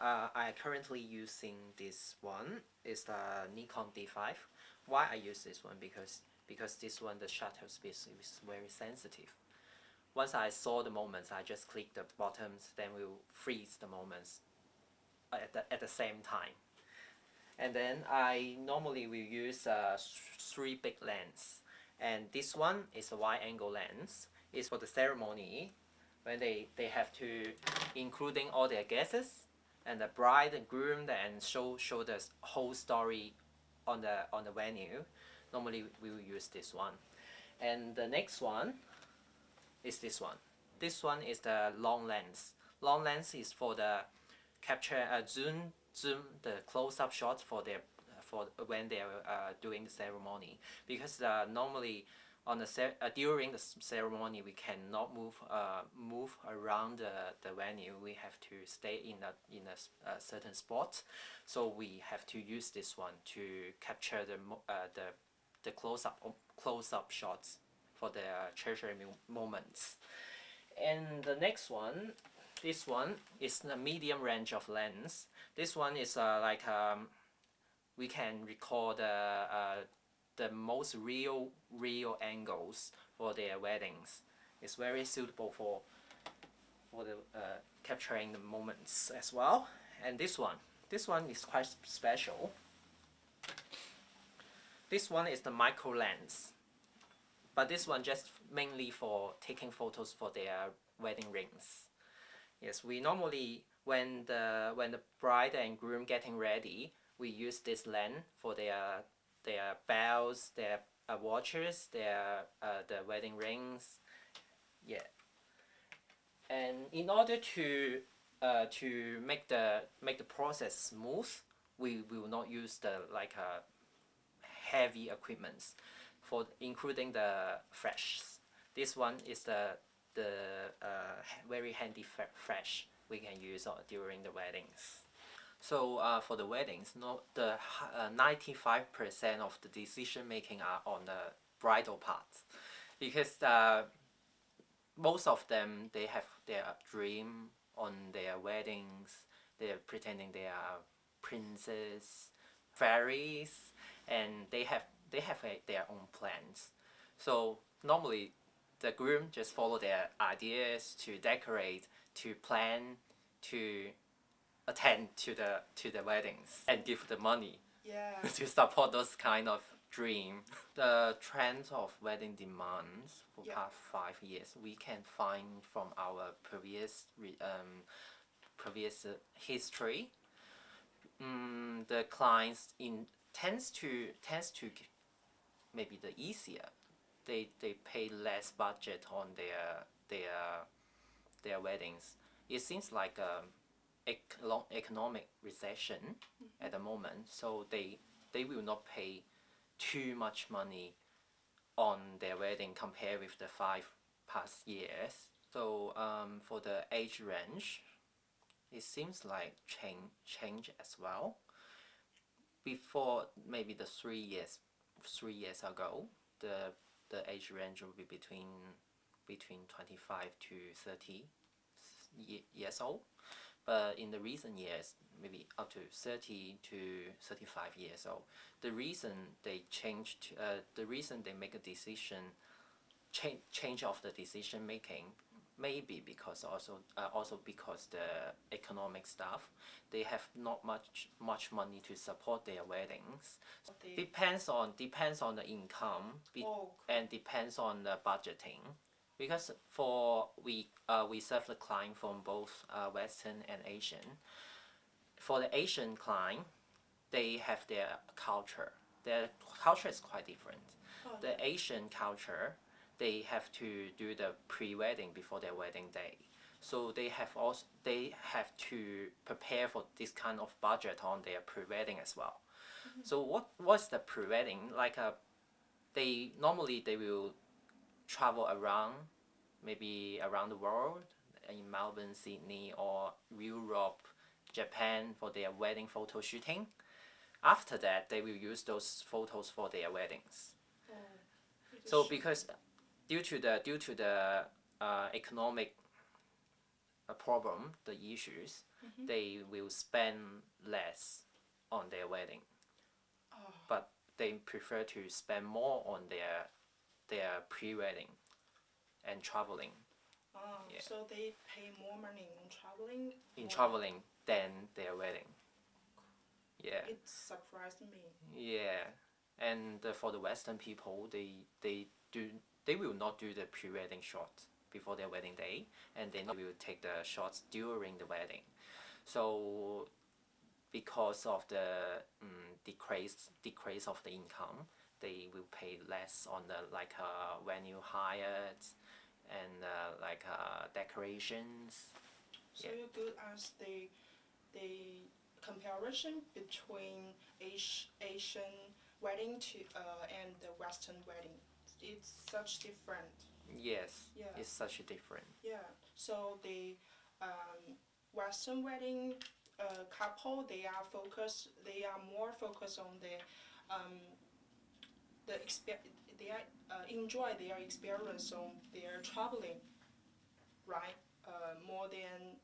I currently using this one. Is the Nikon D5. Why I use this one? Because this one the shutter speed is very sensitive. Once I saw the moments, I just click the buttons, then we'll freeze the moments at the same time. And then I normally will use 3 big lens, and this one is a wide angle lens. It's for the ceremony when they have to including all their guests and the bride and groom and show the whole story on the venue. Normally we will use this one. And the next one is this one. This one is the long lens. Long lens is for the capture zoom the close-up shots for when they are doing the ceremony, because normally on the during the ceremony we cannot move around the venue. We have to stay in a certain spot, so we have to use this one to capture the close-up shots for the treasury moments. And the next one, this one is the medium range of lens. This one is we can record the most real angles for their weddings. It's very suitable for the capturing the moments as well. And this one is quite special. This one is the micro lens, but this one just mainly for taking photos for their wedding rings. Yes, we normally when the bride and groom getting ready, we use this lens for their bells, their watches, their the wedding rings. Yeah. And in order to make the process smooth, we will not use the heavy equipments for including the flash. This one is the very handy flash we can use during the weddings. So for the weddings, the 95% of the decision making are on the bridal part, because most of them, they have their dream on their weddings. They're pretending they are princes, fairies, and they have their own plans. So normally the groom just follow their ideas to decorate, to plan, to attend to the weddings and give the money. Yeah. To support those kind of dream. The trends of wedding demands for past 5 years we can find from our previous history. The clients tends to maybe the easier. They pay less budget on their weddings. It seems like economic recession at the moment, so they will not pay too much money on their wedding compared with the 5 past years. So for the age range, it seems like change as well. Before maybe the 3 years ago, the age range will be between 25 to 30 years old. But in the recent years, maybe up to 30 to 35 years old. The reason they changed, the reason they make a decision, change of the decision making, maybe because also because the economic stuff, they have not much money to support their weddings. Depends on the income and depends on the budgeting. Because we serve the client from both Western and Asian. For the Asian client, they have their culture. Their culture is quite different. The Asian culture, they have to do the pre-wedding before their wedding day. So they have to prepare for this kind of budget on their pre-wedding as well. So what's the pre-wedding? They will travel around, maybe around the world, in Melbourne, Sydney, or Europe, Japan for their wedding photo shooting. After that, they will use those photos for their weddings. So because due to the economic problem, the issues, they will spend less on their wedding, but they prefer to spend more on their pre-wedding and traveling. Yeah. So they pay more money on traveling? Traveling than their wedding. Yeah. It surprised me. Yeah, and for the Western people, they will not do the pre-wedding shots before their wedding day, and they will take the shots during the wedding. So because of the decrease of the income, they will pay less on the venue hires and decorations. So you could ask the comparison between Asian wedding and the Western wedding. It's such different. Yes, Yeah. it's such a different. Yeah. So the Western wedding couple, they are more focused on they enjoy their experience on their traveling, right? More than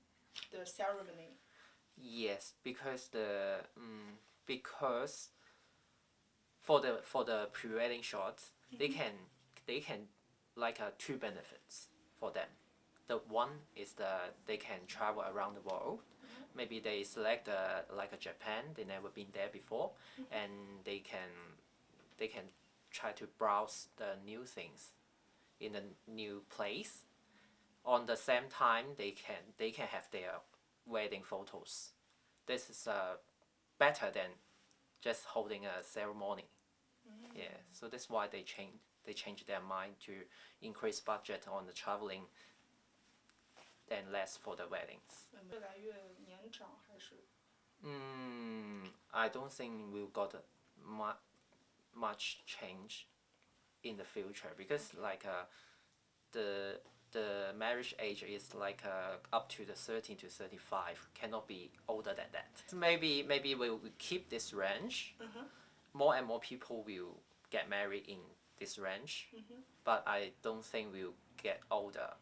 the ceremony. Yes, because for the pre-wedding shots, they can two benefits for them. The one is they can travel around the world. Maybe they select a Japan, they never been there before, and they can try to browse the new things in a new place. On the same time, they can have their wedding photos. This is better than just holding a ceremony. Yeah, so that's why they change their mind to increase budget on the traveling than less for the weddings. 越来越年长还是 I don't think we'll got much change in the future because the marriage age is up to the 13 to 35, cannot be older than that. Maybe we'll keep this range. More and more people will get married in this range, but I don't think we'll get older.